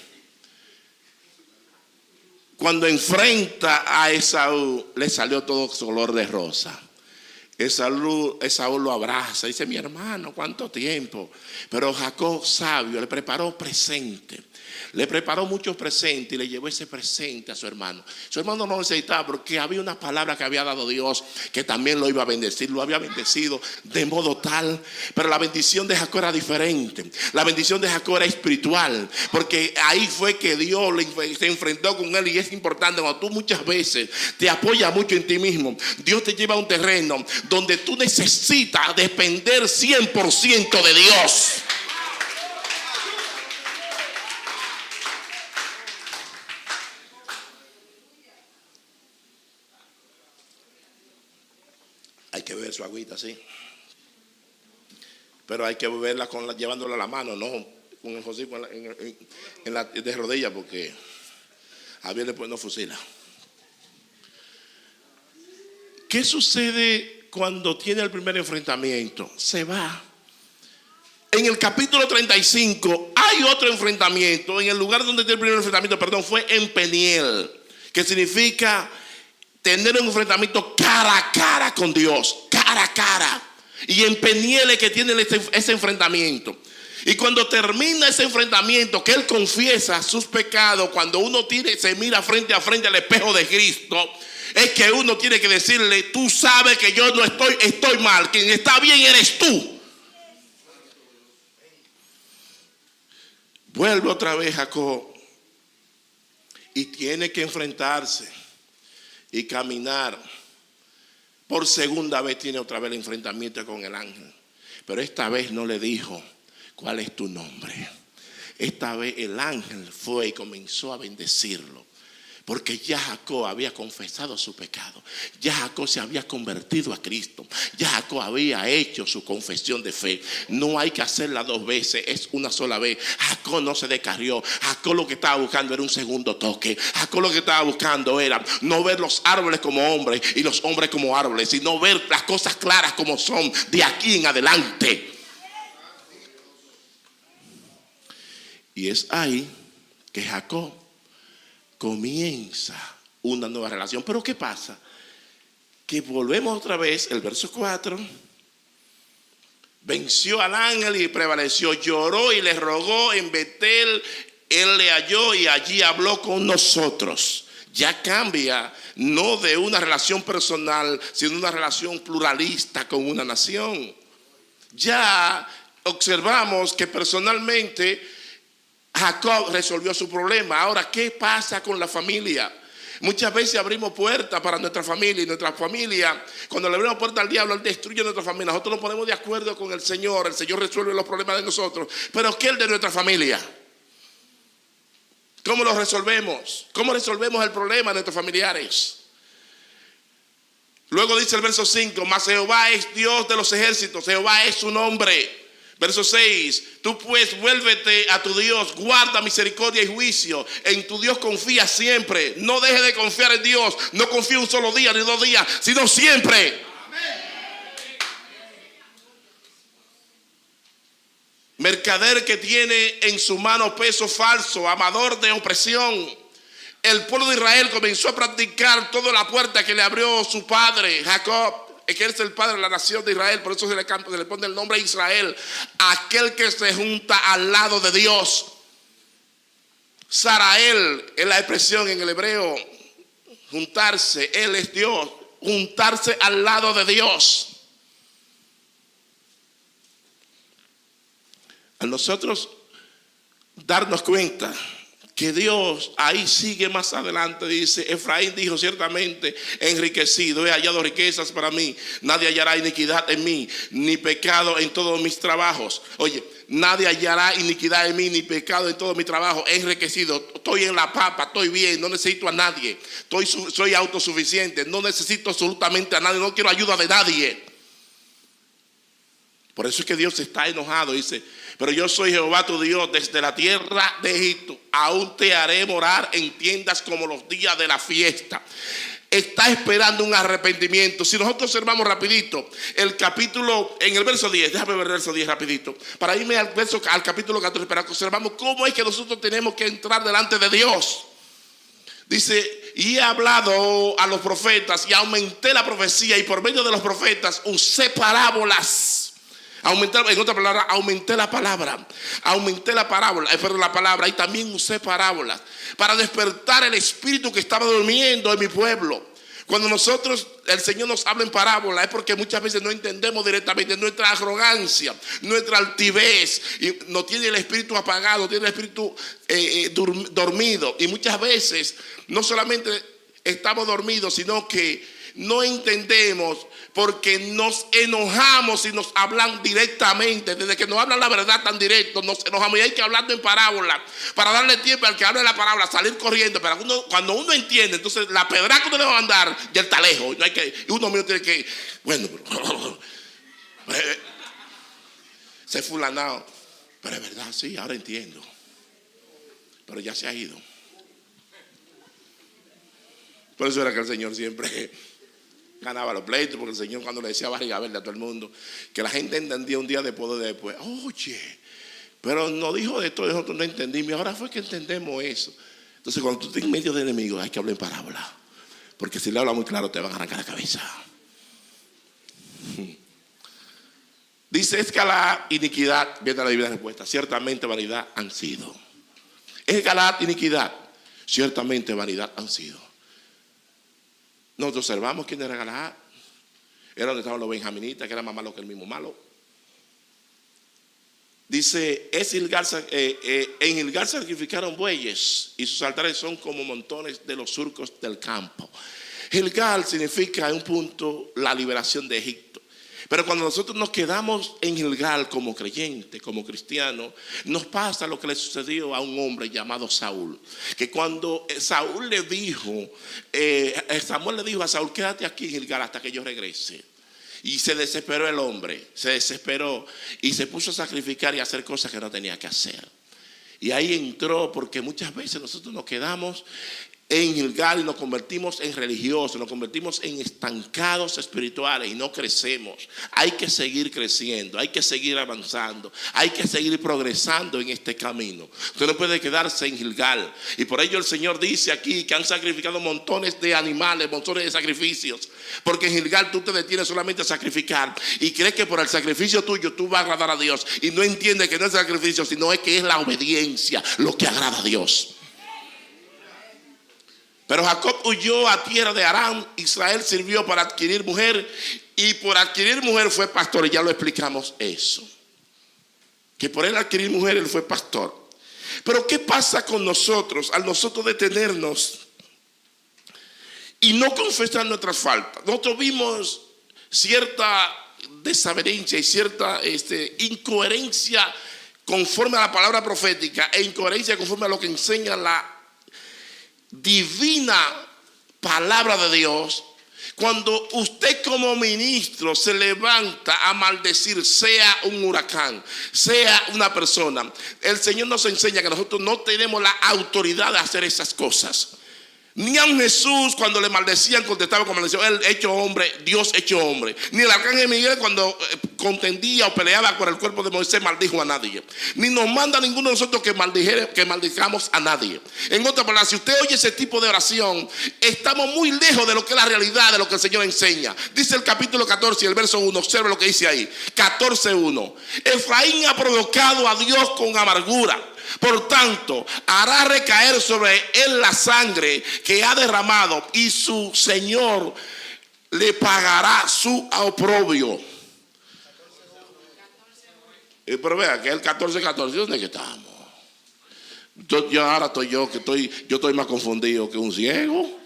Cuando enfrenta a Esaú, le salió todo color de rosa. Esaú lo abraza, dice, mi hermano, ¿cuánto tiempo? Pero Jacob, sabio, le preparó presente. Le preparó muchos presentes y le llevó ese presente a su hermano. Su hermano no necesitaba, porque había una palabra que había dado Dios que también lo iba a bendecir. Lo había bendecido de modo tal. Pero la bendición de Jacob era diferente. La bendición de Jacob era espiritual, porque ahí fue que Dios se enfrentó con él. Y es importante, cuando tú muchas veces te apoyas mucho en ti mismo, Dios te lleva a un terreno donde tú necesitas depender 100% de Dios. Hay que beber su agüita, sí. Pero hay que beberla llevándola a la mano, no con el hocico de rodillas, porque Javier después no fusila. ¿Qué sucede cuando tiene el primer enfrentamiento? Se va. En el capítulo 35 hay otro enfrentamiento. En el lugar donde tiene el primer enfrentamiento, fue en Peniel, que significa tener un enfrentamiento cara a cara con Dios, cara a cara. Y en Peniel es que tiene ese enfrentamiento. Y cuando termina ese enfrentamiento, que él confiesa sus pecados, cuando uno se mira frente a frente al espejo de Cristo, es que uno tiene que decirle, tú sabes que yo no estoy mal, quien está bien eres tú. Vuelve otra vez Jacob y tiene que enfrentarse y caminar. Por segunda vez tiene otra vez el enfrentamiento con el ángel. Pero esta vez no le dijo, ¿cuál es tu nombre? Esta vez el ángel fue y comenzó a bendecirlo. Porque ya Jacob había confesado su pecado. Ya Jacob se había convertido a Cristo. Ya Jacob había hecho su confesión de fe. No hay que hacerla dos veces, es una sola vez. Jacob no se descarrió. Jacob lo que estaba buscando era un segundo toque. Jacob lo que estaba buscando era no ver los árboles como hombres y los hombres como árboles, sino ver las cosas claras como son de aquí en adelante. Y es ahí que Jacob comienza una nueva relación. Pero ¿qué pasa? Que volvemos otra vez, el verso 4. Venció al ángel y prevaleció. Lloró y le rogó en Betel. Él le halló y allí habló con nosotros. Ya cambia no de una relación personal, sino una relación pluralista con una nación. Ya observamos que personalmente Jacob resolvió su problema. Ahora, ¿qué pasa con la familia? Muchas veces abrimos puertas para nuestra familia, y nuestra familia, cuando le abrimos puertas al diablo, él destruye nuestra familia. Nosotros nos ponemos de acuerdo con el Señor resuelve los problemas de nosotros, pero ¿qué es el de nuestra familia? ¿Cómo lo resolvemos? ¿Cómo resolvemos el problema de nuestros familiares? Luego dice el verso 5, mas Jehová es Dios de los ejércitos, Jehová es su nombre. Verso 6, tú pues vuélvete a tu Dios, guarda misericordia y juicio, en tu Dios confía siempre. No dejes de confiar en Dios, no confíe un solo día ni 2 días, sino siempre. Mercader que tiene en su mano peso falso, amador de opresión. El pueblo de Israel comenzó a practicar toda la puerta que le abrió su padre, Jacob, que él es el padre de la nación de Israel. Por eso se le pone el nombre de Israel, aquel que se junta al lado de Dios. Sarael es la expresión en el hebreo, juntarse, él es Dios, juntarse al lado de Dios. A nosotros darnos cuenta que Dios ahí sigue más adelante, dice, Efraín dijo, ciertamente enriquecido, he hallado riquezas para mí, nadie hallará iniquidad en mí, ni pecado en todos mis trabajos. Oye, nadie hallará iniquidad en mí, ni pecado en todos mis trabajos, he enriquecido, estoy en la papa, estoy bien, no necesito a nadie, soy autosuficiente, no necesito absolutamente a nadie, no quiero ayuda de nadie. Por eso es que Dios está enojado, dice, pero yo soy Jehová tu Dios, desde la tierra de Egipto, aún te haré morar en tiendas como los días de la fiesta. Está esperando un arrepentimiento. Si nosotros observamos rapidito el capítulo, en el verso 10, déjame ver el verso 10 rapidito, para irme al capítulo 14, para que observamos cómo es que nosotros tenemos que entrar delante de Dios. Dice, y he hablado a los profetas y aumenté la profecía, y por medio de los profetas usé parábolas. En otra palabra, aumenté la palabra, la palabra, y también usé parábolas para despertar el espíritu que estaba durmiendo en mi pueblo. Cuando el Señor nos habla en parábola, es porque muchas veces no entendemos directamente. Nuestra arrogancia, nuestra altivez, y no tiene el espíritu apagado, tiene el espíritu dormido. Y muchas veces no solamente estamos dormidos, sino que no entendemos, porque nos enojamos y nos hablan directamente. Desde que nos hablan la verdad tan directo, nos enojamos, y hay que hablarlo en parábola para darle tiempo al que hable la parábola salir corriendo. Pero cuando uno entiende, entonces la pedra que uno le va a mandar ya está lejos. No hay que, y uno mismo tiene que, bueno, se fulanado, pero es verdad, sí, ahora entiendo, pero ya se ha ido. Por eso era que el Señor siempre ganaba los pleitos, porque el Señor, cuando le decía barriga verde a todo el mundo, que la gente entendía un día después, oye, pero no dijo de todo, nosotros no entendimos, y ahora fue que entendemos eso. Entonces, cuando tú estás en medio de enemigos, hay que hablar en parábola, porque si le hablas muy claro te van a arrancar la cabeza. Dice, es que a la iniquidad, viene la divina respuesta, ciertamente vanidad han sido. Es Galaad iniquidad, ciertamente vanidad han sido. Nosotros observamos quién era Galaad. Era donde estaban los benjaminitas, que eran más malos que el mismo malo. Dice, en Gilgal sacrificaron bueyes, y sus altares son como montones de los surcos del campo. Gilgal significa en un punto la liberación de Egipto. Pero cuando nosotros nos quedamos en Gilgal como creyentes, como cristianos, nos pasa lo que le sucedió a un hombre llamado Saúl. Que cuando Samuel le dijo a Saúl, quédate aquí en Gilgal hasta que yo regrese. Y se desesperó el hombre, se desesperó y se puso a sacrificar y a hacer cosas que no tenía que hacer. Y ahí entró, porque muchas veces nosotros nos quedamos en Gilgal y nos convertimos en religiosos, nos convertimos en estancados espirituales y no crecemos. Hay que seguir creciendo, hay que seguir avanzando, hay que seguir progresando en este camino. Usted no puede quedarse en Gilgal. Y por ello el Señor dice aquí que han sacrificado montones de animales, montones de sacrificios, porque en Gilgal tú te detienes solamente a sacrificar y crees que por el sacrificio tuyo tú vas a agradar a Dios, y no entiendes que no es sacrificio, sino es que es la obediencia lo que agrada a Dios. Pero Jacob huyó a tierra de Aram. Israel sirvió para adquirir mujer, y por adquirir mujer fue pastor. Y ya lo explicamos eso, que por él adquirir mujer él fue pastor. Pero ¿qué pasa con nosotros al nosotros detenernos y no confesar nuestras faltas? Nosotros vimos cierta desavenencia y cierta incoherencia conforme a la palabra profética, e incoherencia conforme a lo que enseña la divina palabra de Dios. Cuando usted como ministro se levanta a maldecir, sea un huracán, sea una persona, el Señor nos enseña que nosotros no tenemos la autoridad de hacer esas cosas. Ni a un Jesús cuando le maldecían contestaba con maldición, él hecho hombre, Dios hecho hombre. Ni el arcángel Miguel cuando contendía o peleaba por el cuerpo de Moisés maldijo a nadie. Ni nos manda ninguno de nosotros que maldijamos a nadie. En otras palabras, si usted oye ese tipo de oración, estamos muy lejos de lo que es la realidad de lo que el Señor enseña. Dice el capítulo 14 y el verso 1, observe lo que dice ahí, 14:1. Efraín ha provocado a Dios con amargura. Por tanto, hará recaer sobre él la sangre que ha derramado, y su Señor le pagará su oprobio. Pero vea que el 14:14, ¿dónde que estamos? Yo ahora estoy más confundido que un ciego.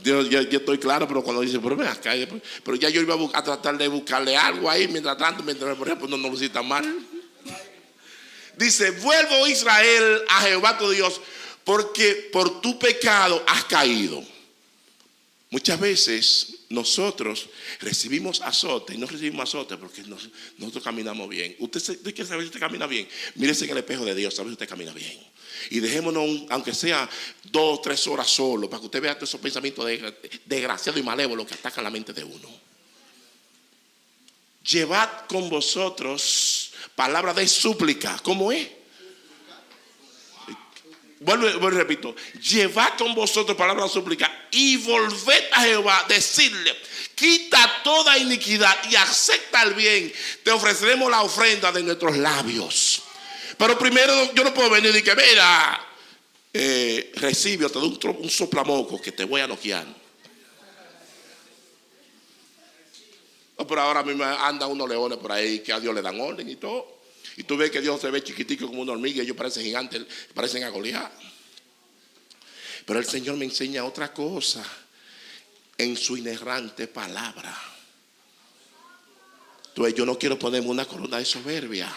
Yo estoy claro, pero cuando dice, pero vea acá, pero ya yo iba a tratar de buscarle algo ahí, mientras por ejemplo, no lo cita mal. Dice, vuelvo Israel a Jehová tu Dios, porque por tu pecado has caído. Muchas veces nosotros recibimos azote, y no recibimos azote porque nosotros caminamos bien. Usted quiere saber si usted camina bien, mírese en el espejo de Dios, sabe si usted camina bien. Y dejémonos, aunque sea 2 o 3 horas solo, para que usted vea todos esos pensamientos desgraciados y malévolos que atacan la mente de uno. Llevad con vosotros palabra de súplica. ¿Cómo es? Vuelvo y repito. Llevad con vosotros palabra de súplica y volved a Jehová, decirle, quita toda iniquidad y acepta el bien. Te ofreceremos la ofrenda de nuestros labios. Pero primero yo no puedo venir y que mira, recibe, te doy un soplamoco que te voy a noquear. Pero ahora mismo andan unos leones por ahí que a Dios le dan orden y todo. Y tú ves que Dios se ve chiquitico como una hormiga, y ellos parecen gigantes, parecen a Goliat. Pero el Señor me enseña otra cosa en su inerrante palabra. Entonces yo no quiero ponerme una corona de soberbia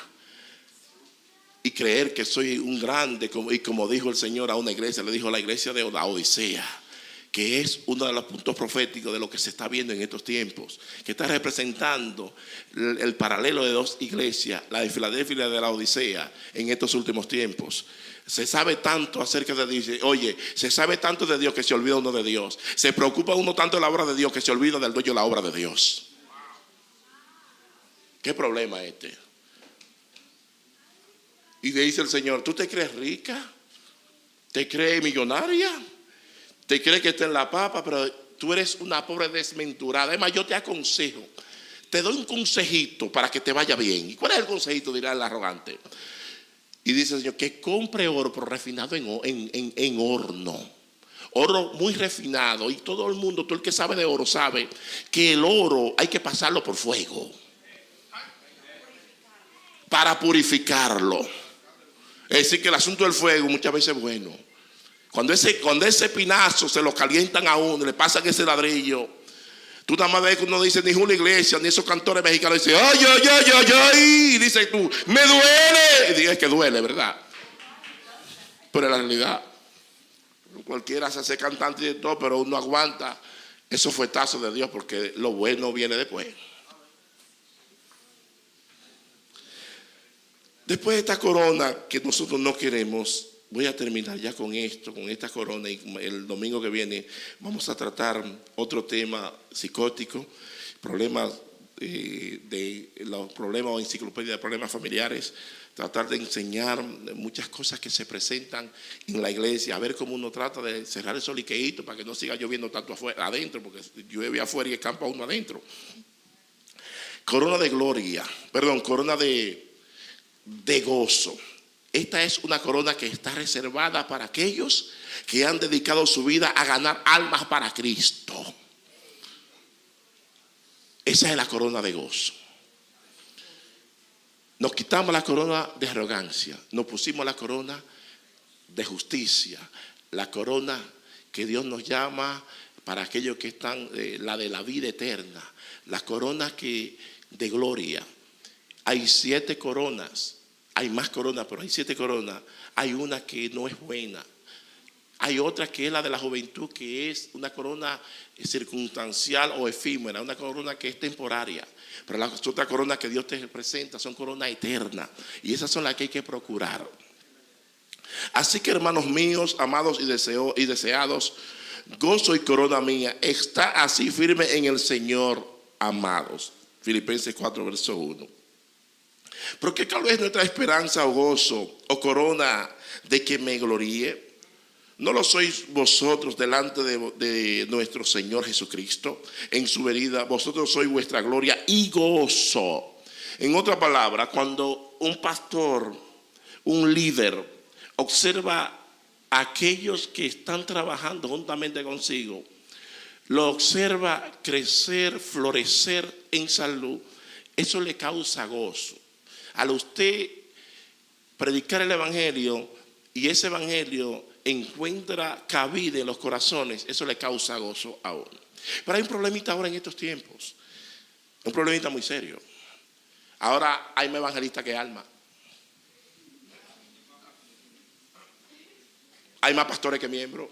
y creer que soy un grande, y como dijo el Señor a una iglesia, le dijo a la iglesia de Laodicea, que es uno de los puntos proféticos de lo que se está viendo en estos tiempos, que está representando el paralelo de 2 iglesias, la de Filadelfia y la de la Odisea, en estos últimos tiempos. Se sabe tanto acerca de Dios. Oye, se sabe tanto de Dios que se olvida uno de Dios. Se preocupa uno tanto de la obra de Dios que se olvida del dueño de la obra de Dios. ¿Qué problema es este? Y le dice el Señor, ¿tú te crees rica? ¿Te crees millonaria? ¿Te crees que está en la papa? Pero tú eres una pobre desventurada. Además, yo te aconsejo, te doy un consejito para que te vaya bien. ¿Y cuál es el consejito? Dirá el arrogante. Y dice el Señor, que compre oro, pero refinado en horno. Oro muy refinado. Y todo el mundo, todo el que sabe de oro sabe que el oro hay que pasarlo por fuego para purificarlo. Es decir, que el asunto del fuego muchas veces es bueno. Cuando ese pinazo se lo calientan a uno, le pasan ese ladrillo, tú nada más ves que uno dice, ni una iglesia, ni esos cantores mexicanos dicen, ay, y dice tú, me duele. Y es que duele, ¿verdad? Pero en la realidad, cualquiera se hace cantante y de todo, pero uno aguanta esos fuetazos de Dios porque lo bueno viene después. Después de esta corona que nosotros no queremos, voy a terminar ya con esto, con esta corona, y el domingo que viene vamos a tratar otro tema psicótico, problemas los problemas o enciclopedia de problemas familiares, tratar de enseñar muchas cosas que se presentan en la iglesia, a ver cómo uno trata de cerrar esos liqueitos para que no siga lloviendo tanto adentro, porque llueve afuera y escampa uno adentro. Corona de gloria, corona de gozo. esta es una corona que está reservada para aquellos que han dedicado su vida a ganar almas para Cristo. Esa es la corona de gozo. Nos quitamos la corona de arrogancia, nos pusimos la corona de justicia, la corona que Dios nos llama para aquellos que están, la de la vida eterna, la corona de gloria. Hay 7 coronas, hay más coronas, pero hay 7 coronas. Hay una que no es buena. Hay otra que es la de la juventud, que es una corona circunstancial o efímera, una corona que es temporaria. Pero las otras coronas que Dios te presenta son coronas eternas. Y esas son las que hay que procurar. Así que, hermanos míos, amados y deseados, gozo y corona mía, está así firme en el Señor, amados. Filipenses 4, verso 1. Porque tal vez nuestra esperanza o gozo o corona de que me gloríe, ¿no lo sois vosotros delante de nuestro Señor Jesucristo? En su venida, vosotros sois vuestra gloria y gozo. En otra palabra, cuando un pastor, un líder, observa a aquellos que están trabajando juntamente consigo, lo observa crecer, florecer en salud, eso le causa gozo. Al usted predicar el evangelio y ese evangelio encuentra cabida en los corazones, eso le causa gozo a uno. Pero hay un problemita ahora en estos tiempos, un problemita muy serio. Ahora hay más evangelistas que alma. Hay más pastores que miembros.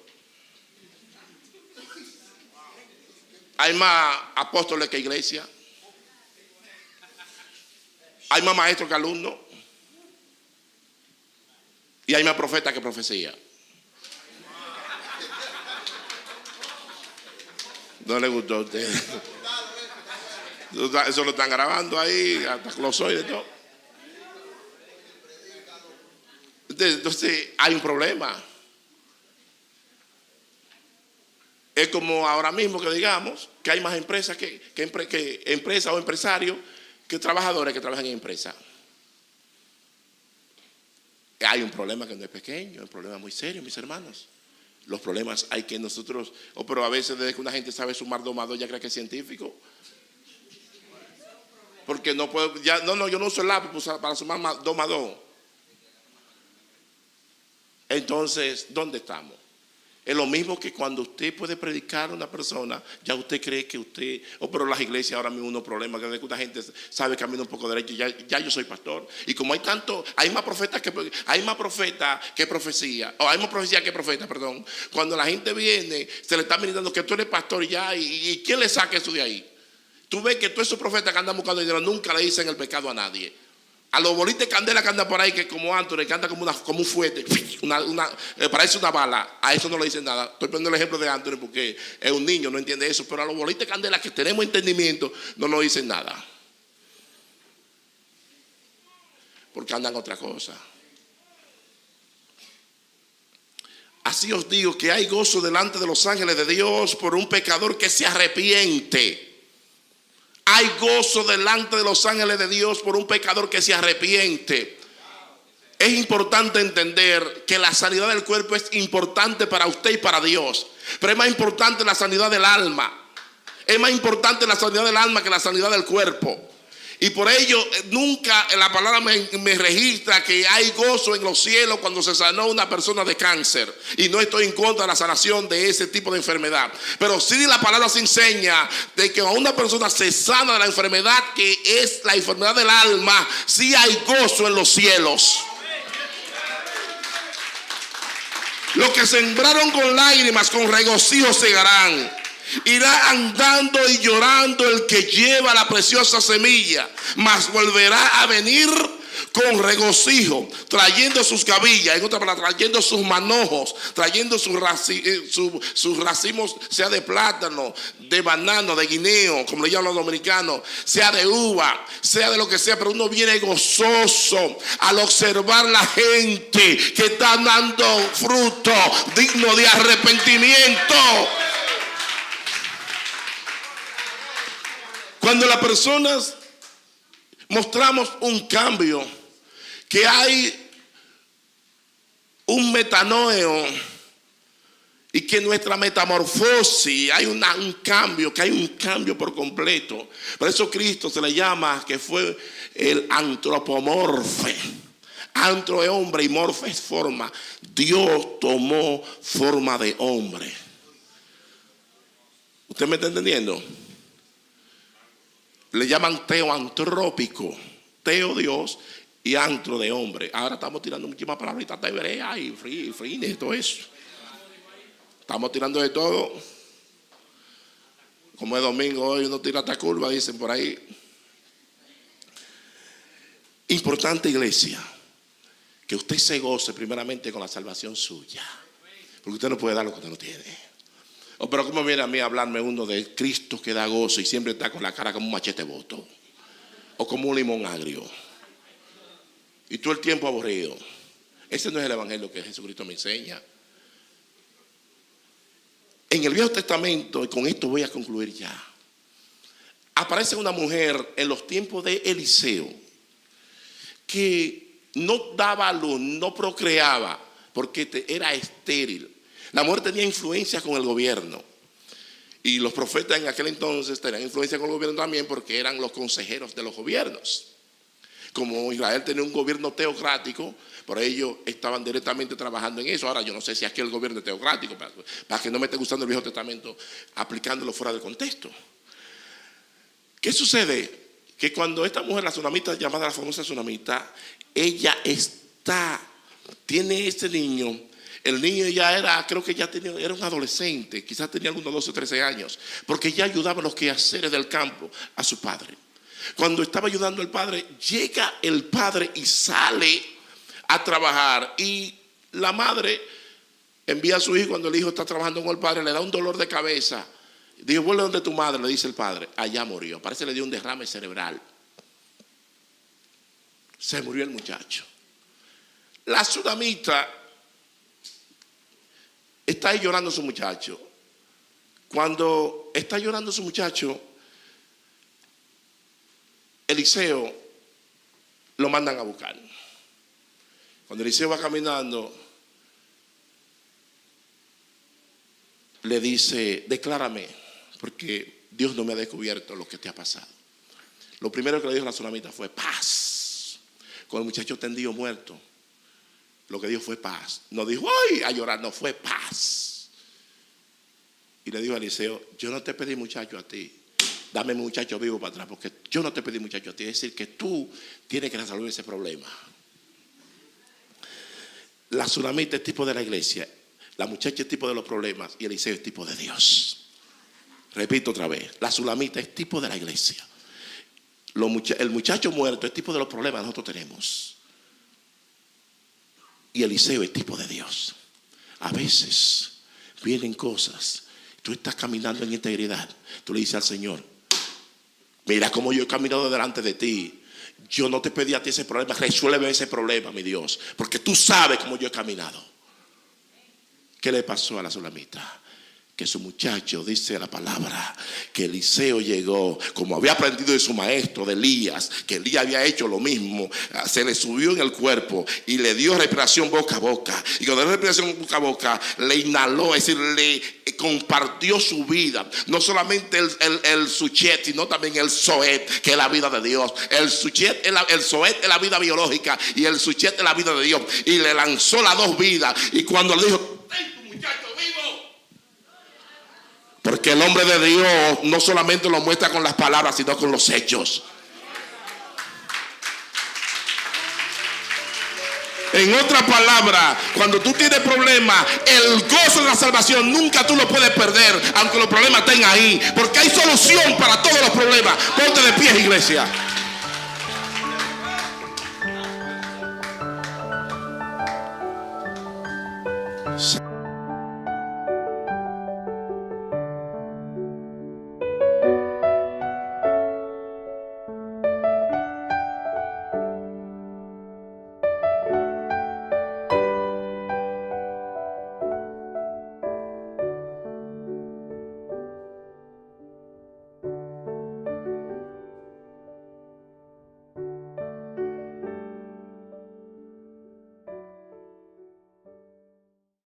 Hay más apóstoles que iglesia. Hay más maestros que alumnos. Y hay más profetas que profecía. No le gustó a usted. Eso lo están grabando ahí, hasta los oídos y todo. Entonces hay un problema. Es como ahora mismo que digamos que hay más empresas que empresas o empresarios que trabajadores que trabajan en empresas. Hay un problema que no es pequeño, es un problema muy serio, mis hermanos. Los problemas hay que nosotros, pero a veces desde que una gente sabe sumar 2 más 2 ya cree que es científico. Porque no puedo, yo no uso el lápiz para sumar 2 más 2. Entonces, ¿dónde estamos? Es lo mismo que cuando usted puede predicar a una persona, ya usted cree que usted, pero las iglesias ahora mismo unos problemas, que una gente sabe caminar un poco derecho, ya yo soy pastor. Y como hay más profetas que profecía, o hay más profecía que profeta, perdón. Cuando la gente viene, se le está ministrando que tú eres pastor ya, y ¿quién le saca eso de ahí? Tú ves que todos esos profetas que andan buscando dinero nunca le dicen el pecado a nadie. A los bolitos de candela que andan por ahí, que como Anthony, que anda como un fuete, parece una bala, a eso no le dicen nada. Estoy poniendo el ejemplo de Anthony porque es un niño, no entiende eso. Pero a los bolitos de candela que tenemos entendimiento, no nos dicen nada. Porque andan otra cosa. Así os digo que hay gozo delante de los ángeles de Dios por un pecador que se arrepiente. Hay gozo delante de los ángeles de Dios por un pecador que se arrepiente. Es importante entender que la sanidad del cuerpo es importante para usted y para Dios. Pero es más importante la sanidad del alma. Es más importante la sanidad del alma que la sanidad del cuerpo. Y por ello nunca la palabra me registra que hay gozo en los cielos cuando se sanó una persona de cáncer. Y no estoy en contra de la sanación de ese tipo de enfermedad. Pero sí la palabra se enseña de que a una persona se sana de la enfermedad que es la enfermedad del alma. Sí hay gozo en los cielos. Los que sembraron con lágrimas, con regocijo segarán. Irá andando y llorando el que lleva la preciosa semilla, mas volverá a venir con regocijo, trayendo sus gavillas, en otra palabra, trayendo sus manojos, trayendo sus racimos, sea de plátano, de banano, de guineo, como le llaman los dominicanos, sea de uva, sea de lo que sea, pero uno viene gozoso al observar la gente que está dando fruto digno de arrepentimiento. Cuando las personas mostramos un cambio, que hay un metanoeo y que nuestra metamorfosis hay un cambio, que hay un cambio por completo. Por eso Cristo se le llama que fue el antropomorfe. Antro es hombre y morfe es forma. Dios tomó forma de hombre. ¿Usted me está entendiendo? Le llaman teoantrópico. Teo Dios y antro de hombre. Ahora estamos tirando muchísimas palabritas de hebrea y free y todo eso. Estamos tirando de todo. Como es domingo hoy, uno tira hasta curva, dicen por ahí. Importante, iglesia, que usted se goce primeramente con la salvación suya. Porque usted no puede dar lo que usted no tiene. Oh, pero ¿cómo viene a mí a hablarme uno de Cristo que da gozo y siempre está con la cara como un machete boto? O como un limón agrio. Y todo el tiempo aburrido. Ese no es el evangelio que Jesucristo me enseña. En el Viejo Testamento, y con esto voy a concluir ya, aparece una mujer en los tiempos de Eliseo que no daba luz, no procreaba porque era estéril. La mujer tenía influencia con el gobierno y los profetas en aquel entonces tenían influencia con el gobierno también porque eran los consejeros de los gobiernos. Como Israel tenía un gobierno teocrático, por ello estaban directamente trabajando en eso. Ahora yo no sé si aquí el gobierno es teocrático, para que no me esté gustando el Viejo Testamento aplicándolo fuera del contexto. ¿Qué sucede? Que cuando esta mujer, la tsunamita, llamada la famosa tsunamita, ella tiene este niño. El niño ya era, creo que ya era un adolescente, quizás tenía algunos 12 o 13 años, porque ya ayudaba a los quehaceres del campo a su padre. Cuando estaba ayudando al padre, llega el padre y sale a trabajar. Y la madre envía a su hijo cuando el hijo está trabajando con el padre, le da un dolor de cabeza. Dijo, vuelve donde tu madre, le dice el padre. Allá murió, parece que le dio un derrame cerebral. Se murió el muchacho. La tsunamita está ahí llorando a su muchacho. Cuando está llorando a su muchacho, Eliseo lo mandan a buscar. Cuando Eliseo va caminando, le dice, declárame, porque Dios no me ha descubierto lo que te ha pasado. Lo primero que le dijo la tsunamita fue paz. Con el muchacho tendido muerto, lo que dijo fue paz. No dijo, ¡ay! A llorar, no, fue paz. Y le dijo a Eliseo, yo no te pedí muchacho a ti. Dame muchacho vivo para atrás, porque yo no te pedí muchacho a ti. Es decir, que tú tienes que resolver ese problema. La tsunamita es tipo de la iglesia, la muchacha es tipo de los problemas y Eliseo es tipo de Dios. Repito otra vez, la tsunamita es tipo de la iglesia. El muchacho muerto es tipo de los problemas que nosotros tenemos. Y Eliseo es tipo de Dios. A veces vienen cosas, tú estás caminando en integridad, tú le dices al Señor, mira cómo yo he caminado delante de ti. Yo no te pedí a ti ese problema, resuelve ese problema, mi Dios, porque tú sabes cómo yo he caminado. ¿Qué le pasó a la tsunamita? Que su muchacho, dice la palabra, que Eliseo llegó, como había aprendido de su maestro, de Elías, que Elías había hecho lo mismo, se le subió en el cuerpo y le dio respiración boca a boca. Y cuando le dio respiración boca a boca, le inhaló, es decir, le compartió su vida. No solamente el suchet, sino también el zoet, que es la vida de Dios. El zoet es la vida biológica y el suchet es la vida de Dios. Y le lanzó las dos vidas. Y cuando le dijo, ¡ten tu muchacho vivo! Porque el hombre de Dios no solamente lo muestra con las palabras, sino con los hechos. En otra palabra, cuando tú tienes problemas, el gozo de la salvación nunca tú lo puedes perder, aunque los problemas estén ahí, porque hay solución para todos los problemas. Ponte de pie, iglesia.